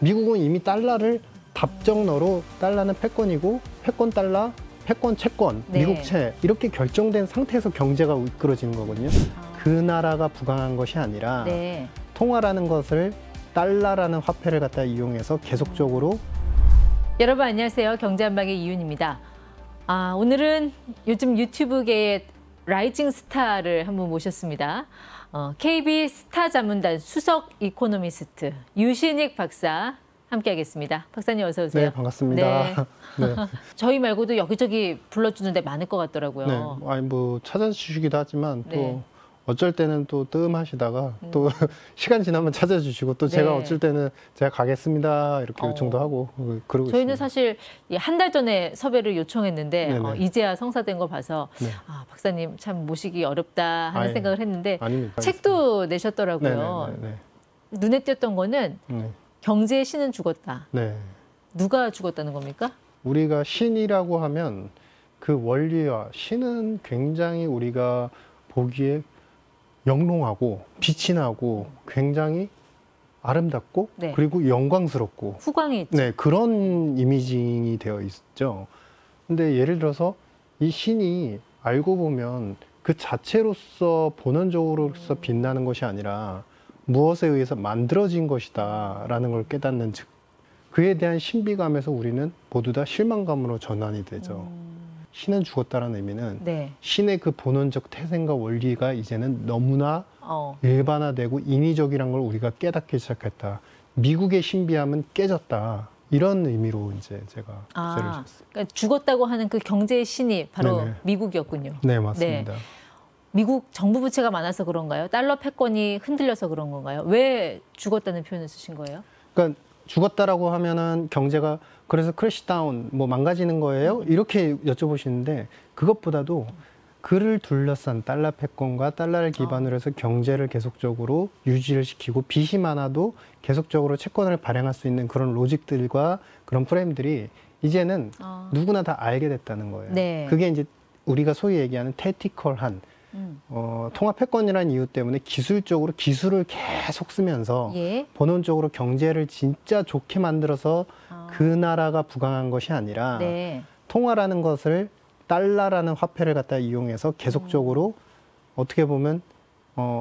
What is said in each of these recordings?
미국은 이미 달러를 답정너로 달러는 패권이고 패권 달러, 패권 채권, 네. 미국채 이렇게 결정된 상태에서 경제가 이끌어지는 거거든요. 그 나라가 부강한 것이 아니라 네. 통화라는 것을 달러라는 화폐를 갖다 이용해서 계속적으로 여러분 안녕하세요. 경제한방의 이윤입니다. 오늘은 요즘 유튜브계의 라이징 스타를 한분 모셨습니다. KB 스타 자문단 수석 이코노미스트 유신익 박사 함께하겠습니다. 박사님 어서 오세요. 네, 반갑습니다. 네. 네. 저희 말고도 여기저기 불러주는 데 많을 것 같더라고요. 네, 아니 뭐 찾아주시기도 하지만 또 네. 어쩔 때는 또 뜸하시다가 또 시간 지나면 찾아주시고 또 제가 네. 어쩔 때는 제가 가겠습니다 이렇게 요청도 하고 그러고 저희는 있습니다. 사실 한 달 전에 섭외를 요청했는데 네네. 이제야 성사된 거 봐서 네. 박사님 참 모시기 어렵다 하는 생각을 했는데 아닙니다. 책도 내셨더라고요. 네네네. 눈에 띄었던 거는 네. 경제의 신은 죽었다. 네. 누가 죽었다는 겁니까? 우리가 신이라고 하면 그 원리와 신은 굉장히 우리가 보기에 영롱하고 빛이 나고 굉장히 아름답고 네. 그리고 영광스럽고 후광이 있죠. 네, 그런 이미징이 되어 있죠. 근데 예를 들어서 이 신이 알고 보면 그 자체로서 본원적으로서 빛나는 것이 아니라 무엇에 의해서 만들어진 것이다 라는 걸 깨닫는 즉 그에 대한 신비감에서 우리는 모두 다 실망감으로 전환이 되죠. 신은 죽었다는 의미는 네. 신의 그 본원적 태생과 원리가 이제는 너무나 일반화되고 인위적이란 걸 우리가 깨닫기 시작했다. 미국의 신비함은 깨졌다. 이런 의미로 이제 제가 주제를 줬습니다. 그러니까 죽었다고 하는 그 경제의 신이 바로 네네. 미국이었군요. 네, 맞습니다. 네. 미국 정부 부채가 많아서 그런가요? 달러 패권이 흔들려서 그런 건가요? 왜 죽었다는 표현을 쓰신 거예요? 그러니까 죽었다라고 하면은 경제가 그래서 크래시 다운 뭐 망가지는 거예요? 이렇게 여쭤보시는데 그것보다도 그를 둘러싼 달러 패권과 달러를 기반으로 해서 경제를 계속적으로 유지를 시키고 빚이 많아도 계속적으로 채권을 발행할 수 있는 그런 로직들과 그런 프레임들이 이제는 누구나 다 알게 됐다는 거예요. 네. 그게 이제 우리가 소위 얘기하는 테티컬한 통화 패권이라는 이유 때문에 기술적으로 기술을 계속 쓰면서 예. 본원적으로 경제를 진짜 좋게 만들어서 그 나라가 부강한 것이 아니라 네. 통화라는 것을 달러라는 화폐를 갖다 이용해서 계속적으로 어떻게 보면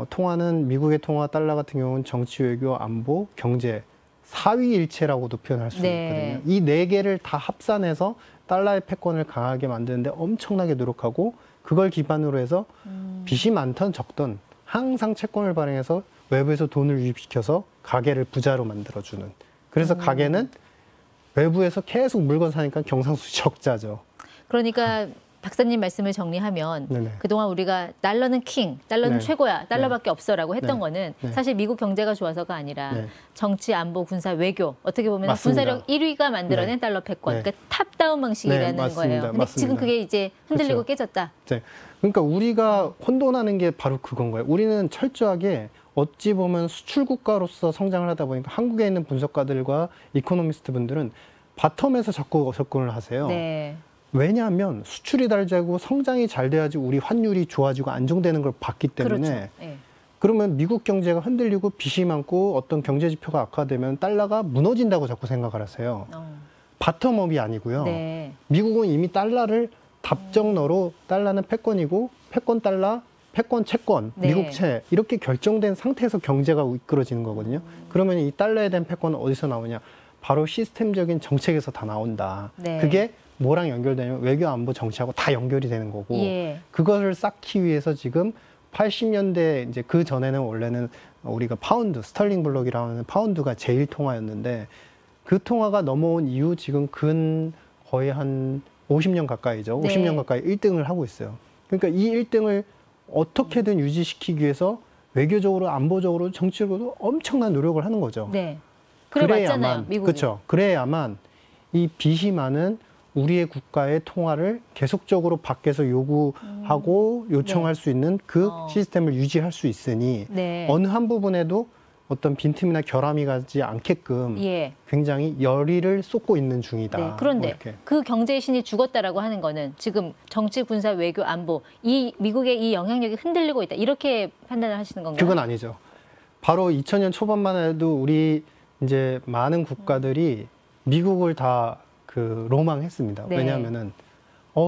통화는 미국의 통화 달러 같은 경우는 정치, 외교, 안보, 경제 사위일체라고도 표현할 수 네. 있거든요. 이 네 개를 다 합산해서 달러의 패권을 강하게 만드는데 엄청나게 노력하고 그걸 기반으로 해서 빚이 많던 적던 항상 채권을 발행해서 외부에서 돈을 유입시켜서 가게를 부자로 만들어주는. 그래서 가게는 외부에서 계속 물건 사니까 경상수지 적자죠. 그러니까 박사님 말씀을 정리하면 네네. 그동안 우리가 달러는 킹, 달러는 네. 최고야, 달러밖에 없어라고 했던 네. 거는 네. 사실 미국 경제가 좋아서가 아니라 네. 정치, 안보, 군사, 외교 어떻게 보면 맞습니다. 군사력 1위가 만들어낸 네. 달러 패권, 네. 그러니까 탑다운 방식이라는 네, 맞습니다. 거예요. 근데 맞습니다. 지금 그게 이제 흔들리고 그렇죠. 깨졌다. 네. 그러니까 우리가 혼돈하는 게 바로 그건 거예요. 우리는 철저하게 어찌 보면 수출 국가로서 성장을 하다 보니까 한국에 있는 분석가들과 이코노미스트 분들은 바텀에서 자꾸 접근을 하세요. 네. 왜냐하면 수출이 잘 되고 성장이 잘 돼야지 우리 환율이 좋아지고 안정되는 걸 봤기 때문에 그렇죠. 네. 그러면 미국 경제가 흔들리고 빚이 많고 어떤 경제 지표가 악화되면 달러가 무너진다고 자꾸 생각을 하세요. 바텀업이 아니고요. 네. 미국은 이미 달러를 답정너로 달러는 패권이고 패권 달러, 패권 채권, 네. 미국채 이렇게 결정된 상태에서 경제가 이끌어지는 거거든요. 그러면 이 달러에 대한 패권은 어디서 나오냐? 바로 시스템적인 정책에서 다 나온다. 네. 그게 뭐랑 연결되냐면 외교, 안보, 정치하고 다 연결이 되는 거고 예. 그것을 쌓기 위해서 지금 80년대 이제 그 전에는 원래는 우리가 파운드, 스털링 블록이라고 하는 파운드가 제일 통화였는데 그 통화가 넘어온 이후 지금 거의 한 50년 가까이죠. 네. 50년 가까이 1등을 하고 있어요. 그러니까 이 1등을 어떻게든 유지시키기 위해서 외교적으로, 안보적으로, 정치적으로 엄청난 노력을 하는 거죠. 네. 그래 맞잖아요, 미국이. 그렇죠. 그래야만 이 빚이 많은 우리의 국가의 통화를 계속적으로 밖에서 요구하고 요청할 네. 수 있는 그 시스템을 유지할 수 있으니 네. 어느 한 부분에도 어떤 빈틈이나 결함이 가지 않게끔 예. 굉장히 열의를 쏟고 있는 중이다. 네, 그런데 뭐 이렇게. 그 경제의 신이 죽었다라고 하는 거는 지금 정치, 군사, 외교, 안보 이 미국의 이 영향력이 흔들리고 있다. 이렇게 판단을 하시는 건가요? 그건 아니죠. 바로 2000년 초반만 해도 우리 이제 많은 국가들이 미국을 다 그 로망했습니다. 네. 왜냐하면은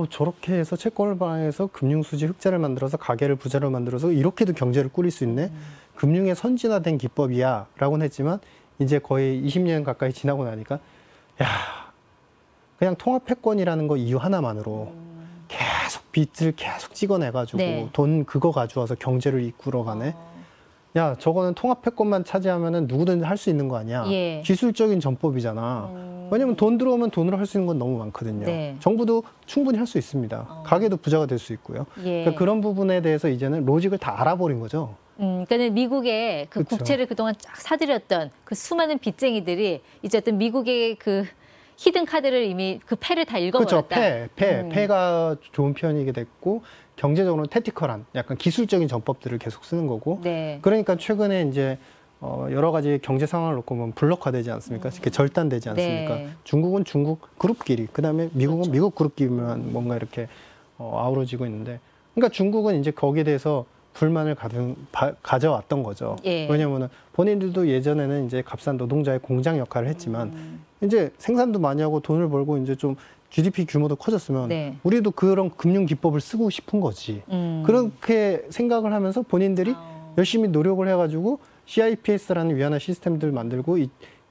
저렇게 해서 채권을 발행해서 금융수지 흑자를 만들어서 가계를 부자로 만들어서 이렇게도 경제를 꾸릴 수 있네. 금융의 선진화된 기법이야라고는 했지만 이제 거의 20년 가까이 지나고 나니까 야 그냥 통합 패권이라는 거 이유 하나만으로 계속 빚을 계속 찍어내가지고 네. 돈 그거 가져와서 경제를 이끌어가네. 야 저거는 통합 패권만 차지하면은 누구든 할 수 있는 거 아니야. 예. 기술적인 전법이잖아. 왜냐면 돈 들어오면 돈으로 할 수 있는 건 너무 많거든요. 네. 정부도 충분히 할 수 있습니다. 가게도 부자가 될 수 있고요. 예. 그러니까 그런 부분에 대해서 이제는 로직을 다 알아버린 거죠. 그러니까 미국의 그 그쵸. 국채를 그동안 쫙 사들였던 그 수많은 빚쟁이들이 이제 어떤 미국의 그 히든 카드를 이미 그 패를 다 그렇죠. 읽어버렸다. 패가 좋은 표현이게 됐고 경제적으로는 택티컬한 약간 기술적인 전법들을 계속 쓰는 거고. 네. 그러니까 최근에 이제 여러 가지 경제 상황을 놓고 보면 블록화되지 않습니까? 이렇게 절단되지 않습니까? 네. 중국은 중국 그룹끼리, 그다음에 미국은 그렇죠. 미국 그룹끼리만 뭔가 이렇게 아우러지고 있는데, 그러니까 중국은 이제 거기에 대해서 불만을 가져왔던 거죠. 예. 왜냐하면 본인들도 예전에는 이제 값싼 노동자의 공장 역할을 했지만 이제 생산도 많이 하고 돈을 벌고 이제 좀 GDP 규모도 커졌으면 네. 우리도 그런 금융 기법을 쓰고 싶은 거지. 그렇게 생각을 하면서 본인들이 열심히 노력을 해가지고 CIPS라는 위안화 시스템들 만들고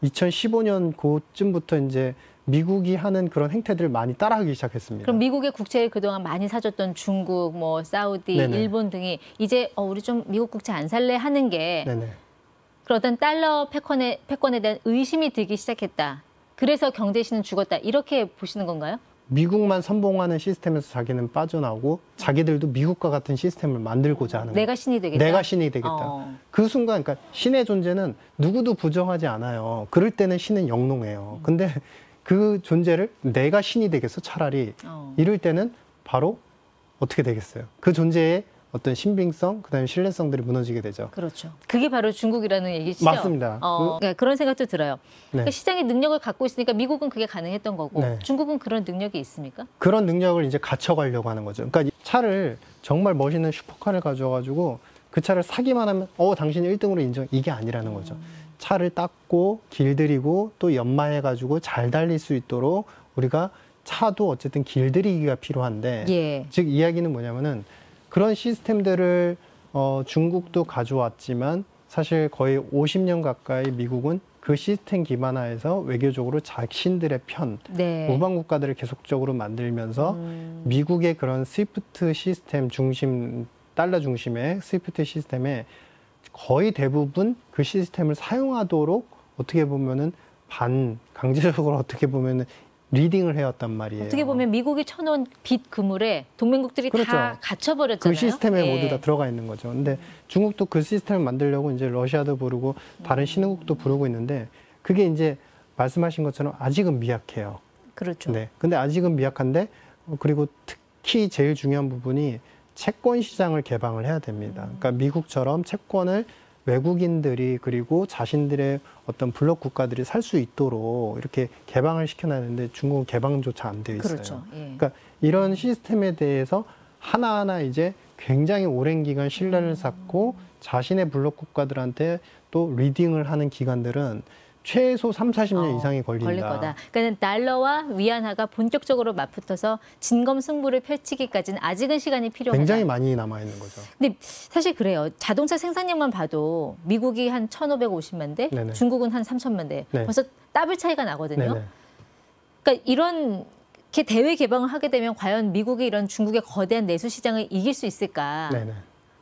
2015년 그쯤부터 이제 미국이 하는 그런 행태들을 많이 따라하기 시작했습니다. 그럼 미국의 국채를 그동안 많이 사줬던 중국, 뭐 사우디, 네네. 일본 등이 이제 우리 좀 미국 국채 안 살래 하는 게 네네. 그런 어떤 달러 패권에 대한 의심이 들기 시작했다. 그래서 경제신은 죽었다. 이렇게 보시는 건가요? 미국만 선봉하는 시스템에서 자기는 빠져나오고 자기들도 미국과 같은 시스템을 만들고자 하는 내가 신이 되겠다. 내가 신이 되겠다. 그 순간 그러니까 신의 존재는 누구도 부정하지 않아요. 그럴 때는 신은 영롱해요. 근데 그 존재를 내가 신이 되겠어 차라리 이럴 때는 바로 어떻게 되겠어요? 그 존재의 어떤 신빙성, 그다음에 신뢰성들이 무너지게 되죠. 그렇죠. 그게 바로 중국이라는 얘기시죠? 맞습니다. 그러니까 그런 생각도 들어요. 네. 그러니까 시장의 능력을 갖고 있으니까 미국은 그게 가능했던 거고 네. 중국은 그런 능력이 있습니까? 그런 능력을 이제 갖춰가려고 하는 거죠. 그러니까 이 차를 정말 멋있는 슈퍼카를 가져와가지고 그 차를 사기만 하면 당신이 1등으로 인정, 이게 아니라는 거죠. 차를 닦고 길들이고 또 연마해가지고 잘 달릴 수 있도록 우리가 차도 어쨌든 길들이기가 필요한데 예. 즉 이야기는 뭐냐면은 그런 시스템들을 중국도 가져왔지만 사실 거의 50년 가까이 미국은 그 시스템 기반하에서 외교적으로 자신들의 편, 네. 우방 국가들을 계속적으로 만들면서 미국의 그런 스위프트 시스템 중심, 달러 중심의 스위프트 시스템에 거의 대부분 그 시스템을 사용하도록 어떻게 보면은 강제적으로 어떻게 보면은 리딩을 해왔단 말이에요. 어떻게 보면 미국이 쳐놓은 빚 그물에 동맹국들이 그렇죠. 다 갇혀버렸잖아요. 그 시스템에 예. 모두 다 들어가 있는 거죠. 근데 중국도 그 시스템을 만들려고 이제 러시아도 부르고 다른 신흥국도 부르고 있는데 그게 이제 말씀하신 것처럼 아직은 미약해요. 그렇죠. 네. 근데 아직은 미약한데 그리고 특히 제일 중요한 부분이 채권 시장을 개방을 해야 됩니다. 그러니까 미국처럼 채권을 외국인들이 그리고 자신들의 어떤 블록 국가들이 살 수 있도록 이렇게 개방을 시켜놔야 되는데 중국은 개방조차 안 되어 있어요. 그렇죠. 예. 그러니까 이런 시스템에 대해서 하나하나 이제 굉장히 오랜 기간 신뢰를 쌓고 자신의 블록 국가들한테 또 리딩을 하는 기관들은 최소 3, 40년 이상이 걸린다. 걸릴 거다. 그러니까 달러와 위안화가 본격적으로 맞붙어서 진검승부를 펼치기까지는 아직은 시간이 필요하다. 굉장히 많이 남아 있는 거죠. 근데 사실 그래요. 자동차 생산량만 봐도 미국이 한 1,550만 대, 네네. 중국은 한 3,000만 대. 네. 벌써 더블 차이가 나거든요. 네네. 그러니까 이렇게 대외 개방을 하게 되면 과연 미국이 이런 중국의 거대한 내수 시장을 이길 수 있을까? 네네.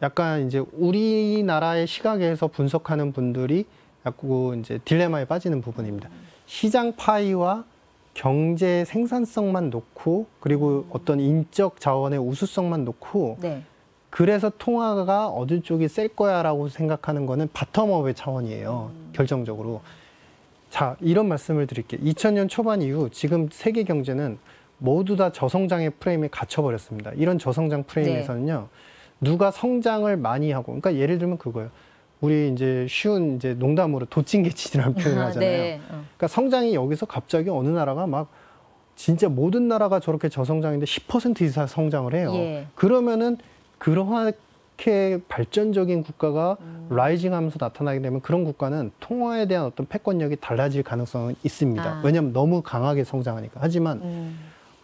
약간 이제 우리나라의 시각에서 분석하는 분들이 자꾸 이제 딜레마에 빠지는 부분입니다. 시장 파이와 경제 생산성만 놓고 그리고 어떤 인적 자원의 우수성만 놓고 네. 그래서 통화가 어느 쪽이 셀 거야라고 생각하는 거는 바텀업의 차원이에요. 결정적으로. 자, 이런 말씀을 드릴게요. 2000년 초반 이후 지금 세계 경제는 모두 다 저성장의 프레임에 갇혀버렸습니다. 이런 저성장 프레임에서는요, 누가 성장을 많이 하고, 그러니까 예를 들면 그거예요. 우리 이제 쉬운 이제 농담으로 도찐개치라는 표현을 하잖아요. 네. 그러니까 성장이 여기서 갑자기 어느 나라가 막 진짜 모든 나라가 저렇게 저성장인데 10% 이상 성장을 해요. 예. 그러면은 그러한 이렇게 발전적인 국가가 라이징하면서 나타나게 되면 그런 국가는 통화에 대한 어떤 패권력이 달라질 가능성은 있습니다. 왜냐하면 너무 강하게 성장하니까. 하지만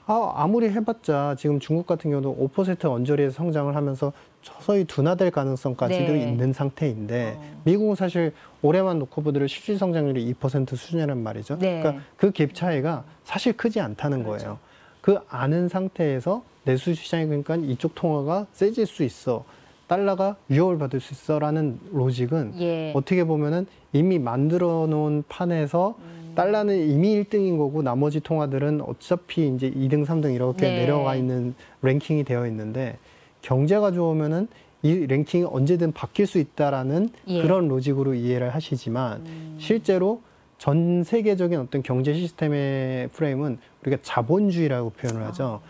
아무리 해봤자 지금 중국 같은 경우도 5% 언저리에서 성장을 하면서 서서히 둔화될 가능성까지도 네. 있는 상태인데 미국은 사실 올해만 놓고 보더라도 실질 성장률이 2% 수준이란 말이죠. 네. 그러니까 그 갭 차이가 사실 크지 않다는 그렇죠. 거예요. 그 아는 상태에서 내수 시장이 그러니까 이쪽 통화가 세질 수 있어. 달러가 위협을 받을 수 있어라는 로직은 예. 어떻게 보면은 이미 만들어 놓은 판에서 달러는 이미 1등인 거고 나머지 통화들은 어차피 이제 2등, 3등 이렇게 네. 내려가 있는 랭킹이 되어 있는데 경제가 좋으면은 이 랭킹이 언제든 바뀔 수 있다라는 예. 그런 로직으로 이해를 하시지만 실제로 전 세계적인 어떤 경제 시스템의 프레임은 우리가 자본주의라고 표현을 하죠.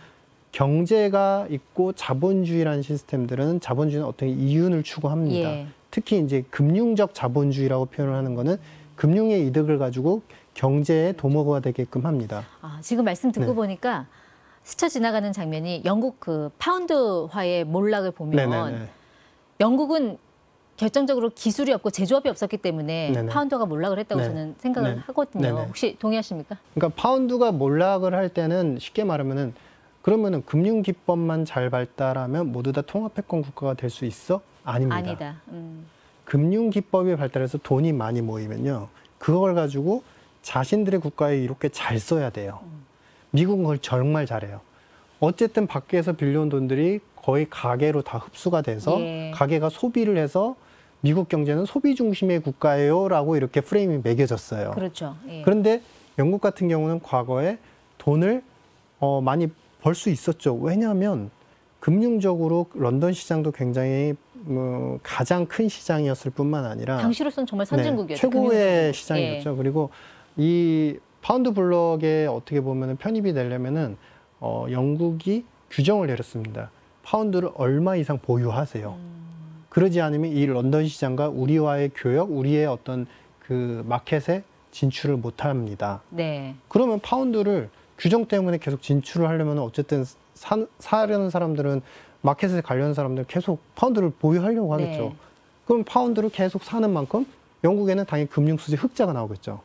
경제가 있고 자본주의라는 시스템들은 자본주의는 어떤 이윤을 추구합니다. 예. 특히 이제 금융적 자본주의라고 표현을 하는 거는 금융의 이득을 가지고 경제의 도모가 되게끔 합니다. 지금 말씀 듣고 네. 보니까 스쳐 지나가는 장면이 영국 그 파운드화의 몰락을 보면 네네네. 영국은 결정적으로 기술이 없고 제조업이 없었기 때문에 네네. 파운드가 몰락을 했다고 네. 저는 생각을 네. 하거든요. 네네. 혹시 동의하십니까? 그러니까 파운드가 몰락을 할 때는 쉽게 말하면은 그러면은 금융 기법만 잘 발달하면 모두 다 통화 패권 국가가 될 수 있어? 아닙니다. 아니다. 금융 기법이 발달해서 돈이 많이 모이면요. 그걸 가지고 자신들의 국가에 이렇게 잘 써야 돼요. 미국은 그걸 정말 잘해요. 어쨌든 밖에서 빌려온 돈들이 거의 가계로 다 흡수가 돼서 예. 가계가 소비를 해서 미국 경제는 소비 중심의 국가예요라고 이렇게 프레임이 매겨졌어요. 그렇죠. 예. 그런데 영국 같은 경우는 과거에 돈을 많이 벌 수 있었죠. 왜냐하면 금융적으로 런던 시장도 굉장히 가장 큰 시장이었을 뿐만 아니라 당시로서는 정말 선진국이었죠. 최고의 금융적으로. 시장이었죠. 그리고 이 파운드 블럭에 어떻게 보면 편입이 되려면은 영국이 규정을 내렸습니다. 파운드를 얼마 이상 보유하세요. 그러지 않으면 이 런던 시장과 우리와의 교역, 우리의 어떤 그 마켓에 진출을 못 합니다. 네. 그러면 파운드를 규정 때문에 계속 진출을 하려면 어쨌든 사려는 사람들은 마켓에 가려는 사람들은 계속 파운드를 보유하려고 하겠죠. 네. 그럼 파운드를 계속 사는 만큼 영국에는 당연히 금융수지 흑자가 나오겠죠.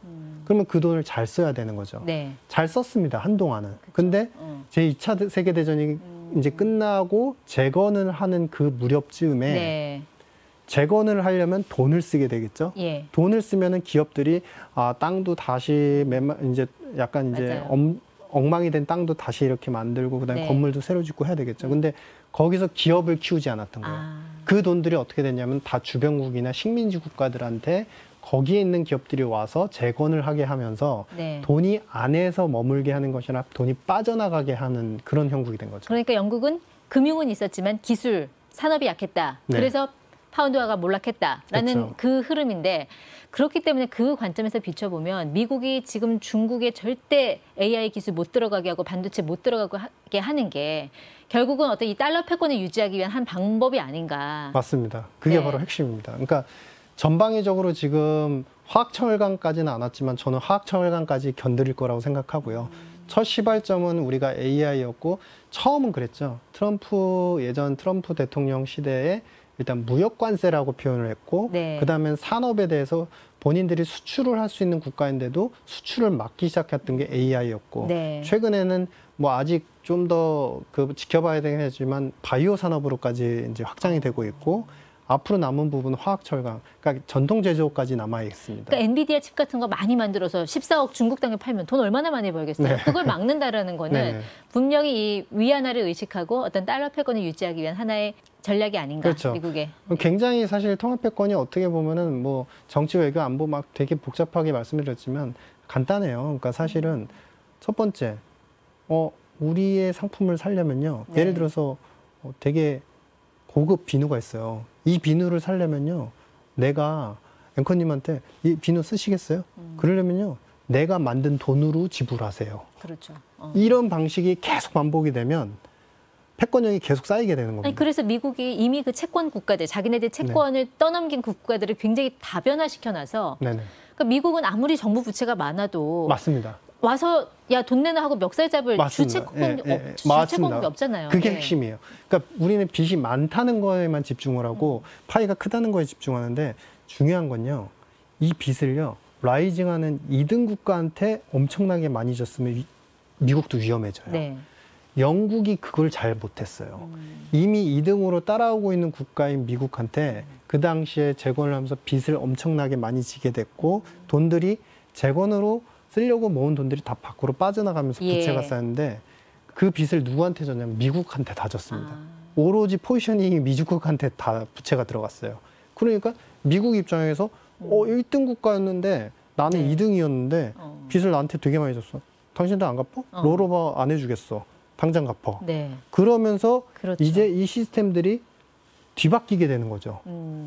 그러면 그 돈을 잘 써야 되는 거죠. 네. 잘 썼습니다. 한동안은. 근데 어. 제2차 세계대전이 이제 끝나고 재건을 하는 그 무렵쯤에 네. 재건을 하려면 돈을 쓰게 되겠죠. 예. 돈을 쓰면은 기업들이 땅도 다시 이제 약간 이제 맞아요. 엉망이 된 땅도 다시 이렇게 만들고 그다음에 네. 건물도 새로 짓고 해야 되겠죠. 근데 거기서 기업을 키우지 않았던 거예요. 그 돈들이 어떻게 됐냐면 다 주변국이나 식민지 국가들한테 거기에 있는 기업들이 와서 재건을 하게 하면서 네. 돈이 안에서 머물게 하는 것이 아니라 돈이 빠져나가게 하는 그런 형국이 된 거죠. 그러니까 영국은 금융은 있었지만 기술, 산업이 약했다. 네. 그래서 파운드화가 몰락했다라는 그렇죠. 그 흐름인데 그렇기 때문에 그 관점에서 비춰보면 미국이 지금 중국에 절대 AI 기술 못 들어가게 하고 반도체 못 들어가게 하는 게 결국은 어떤 이 달러 패권을 유지하기 위한 한 방법이 아닌가. 맞습니다. 그게 네. 바로 핵심입니다. 그러니까 전방위적으로 지금 화학철강까지는 안 왔지만 저는 화학철강까지 견딜 거라고 생각하고요. 첫 시발점은 우리가 AI였고 처음은 그랬죠. 예전 트럼프 대통령 시대에 일단 무역관세라고 표현을 했고 네. 그다음엔 산업에 대해서 본인들이 수출을 할 수 있는 국가인데도 수출을 막기 시작했던 게 AI였고 네. 최근에는 뭐 아직 좀 더 지켜봐야 되겠지만 바이오 산업으로까지 이제 확장이 되고 있고 앞으로 남은 부분은 화학철강, 그러니까 전통 제조까지 남아 있습니다. 그러니까 엔비디아 칩 같은 거 많이 만들어서 14억 중국 땅에 팔면 돈 얼마나 많이 벌겠어요. 네. 그걸 막는다라는 거는 네네. 분명히 이 위안화를 의식하고 어떤 달러 패권을 유지하기 위한 하나의 전략이 아닌가. 그렇죠. 미국의. 굉장히 사실 통합패권이 어떻게 보면은 뭐 정치 외교 안보 막 되게 복잡하게 말씀드렸지만 간단해요. 그러니까 사실은 첫 번째, 우리의 상품을 살려면요. 네. 예를 들어서 되게 고급 비누가 있어요. 이 비누를 살려면요. 내가 앵커님한테 이 비누 쓰시겠어요? 그러려면요. 내가 만든 돈으로 지불하세요. 그렇죠. 이런 방식이 계속 반복이 되면 패권력이 계속 쌓이게 되는 겁니다. 아니, 그래서 미국이 이미 그 채권 국가들, 자기네들 채권을 떠넘긴 국가들을 굉장히 다변화시켜놔서 네네. 그러니까 미국은 아무리 정부 부채가 많아도 맞습니다. 와서 야 돈 내놔 하고 멱살 잡을 맞습니다. 주체권이 없잖아요. 그게 예. 핵심이에요. 그러니까 우리는 빚이 많다는 거에만 집중을 하고 파이가 크다는 거에 집중하는데 중요한 건요. 이 빚을요. 라이징하는 2등 국가한테 엄청나게 많이 줬으면 미국도 위험해져요. 네. 영국이 그걸 잘 못했어요. 이미 2등으로 따라오고 있는 국가인 미국한테 그 당시에 재건을 하면서 빚을 엄청나게 많이 지게 됐고 돈들이 재건으로 쓰려고 모은 돈들이 다 밖으로 빠져나가면서 예. 부채가 쌓였는데 그 빚을 누구한테 줬냐면 미국한테 다 줬습니다. 아. 오로지 포지셔닝이 미국한테 다 부채가 들어갔어요. 그러니까 미국 입장에서 1등 국가였는데 나는 네. 2등이었는데 빚을 나한테 되게 많이 줬어. 당신도 안 갚어? 롤오버 안 해주겠어. 당장 갚어. 네. 그러면서 그렇죠. 이제 이 시스템들이 뒤바뀌게 되는 거죠.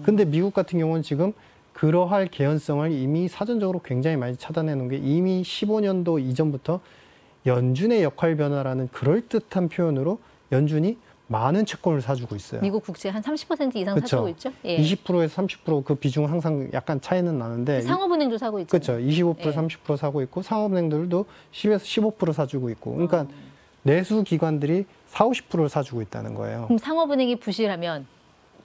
근데 미국 같은 경우는 지금 그러할 개연성을 이미 사전적으로 굉장히 많이 차단해 놓은 게 이미 15년도 이전부터 연준의 역할 변화라는 그럴듯한 표현으로 연준이 많은 채권을 사주고 있어요. 미국 국채 한 30% 이상 그쵸. 사주고 있죠. 예. 20%에서 30%그 비중은 항상 약간 차이는 나는데 상업은행도 사고 있죠. 그렇죠. 25% 예. 30% 사고 있고 상업은행들도 10에서 15% 사주고 있고 그러니까 내수 기관들이 40~50%를 사주고 있다는 거예요. 그럼 상업은행이 부실하면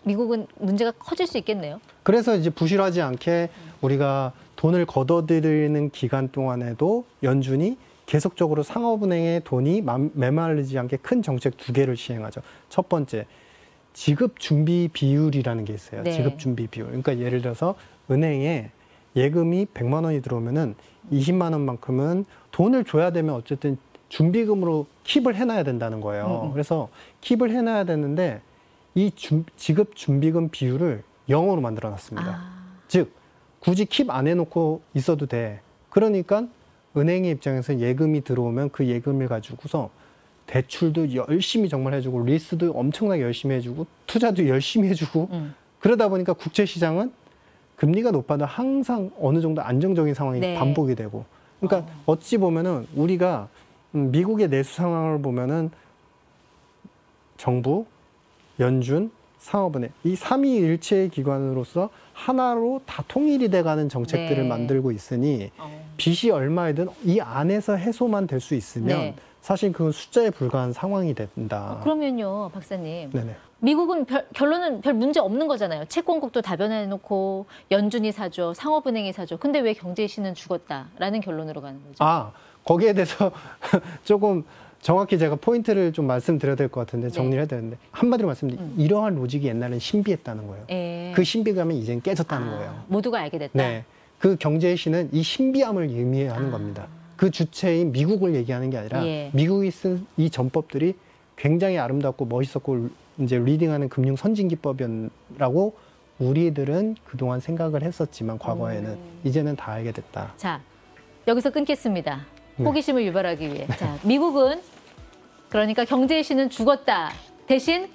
미국은 문제가 커질 수 있겠네요. 그래서 이제 부실하지 않게 우리가 돈을 걷어들이는 기간 동안에도 연준이 계속적으로 상업은행의 돈이 메마르지 않게 큰 정책 2개를 시행하죠. 첫 번째, 지급 준비 비율이라는 게 있어요. 네. 지급 준비 비율. 그러니까 예를 들어서 은행에 예금이 100만 원이 들어오면은 20만 원만큼은 돈을 줘야 되면 어쨌든 준비금으로 킵을 해놔야 된다는 거예요. 그래서 킵을 해놔야 되는데 이 지급 준비금 비율을 0으로 만들어 놨습니다. 즉 굳이 킵 안 해놓고 있어도 돼. 그러니까 은행의 입장에서 예금이 들어오면 그 예금을 가지고서 대출도 열심히 정말 해주고 리스도 엄청나게 열심히 해주고 투자도 열심히 해주고 그러다 보니까 국채시장은 금리가 높아도 항상 어느 정도 안정적인 상황이 네. 반복이 되고 그러니까 어찌 보면은 우리가 미국의 내수 상황을 보면은 정부, 연준, 상업은행 이 삼위일체의 기관으로서 하나로 다 통일이 돼가는 정책들을 네. 만들고 있으니 빚이 얼마이든 이 안에서 해소만 될 수 있으면 네. 사실 그건 숫자에 불과한 상황이 된다. 그러면요, 박사님. 네네. 미국은 결론은 별 문제 없는 거잖아요. 채권국도 다변해놓고 연준이 사죠, 상업은행이 사죠. 근데 왜 경제의 신은 죽었다라는 결론으로 가는 거죠? 거기에 대해서 조금 정확히 제가 포인트를 좀 말씀드려야 될 것 같은데 정리를 해야 되는데 한마디로 말씀드리면 이러한 로직이 옛날엔 신비했다는 거예요. 예. 그 신비감이 이젠 깨졌다는 거예요. 모두가 알게 됐다. 네, 그 경제의 신은 이 신비함을 의미하는 겁니다. 그 주체인 미국을 얘기하는 게 아니라 예. 미국이 쓴 이 전법들이 굉장히 아름답고 멋있었고 이제 리딩하는 금융 선진기법이라고 우리들은 그동안 생각을 했었지만 과거에는 이제는 다 알게 됐다. 자, 여기서 끊겠습니다. 네. 호기심을 유발하기 위해. 자, 미국은 그러니까 경제의 신은 죽었다. 대신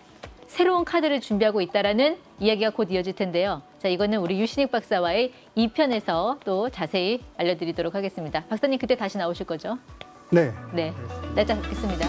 새로운 카드를 준비하고 있다라는 이야기가 곧 이어질 텐데요. 자, 이거는 우리 유신익 박사와의 2편에서 또 자세히 알려드리도록 하겠습니다. 박사님 그때 다시 나오실 거죠? 네. 네, 날짜 잡겠습니다.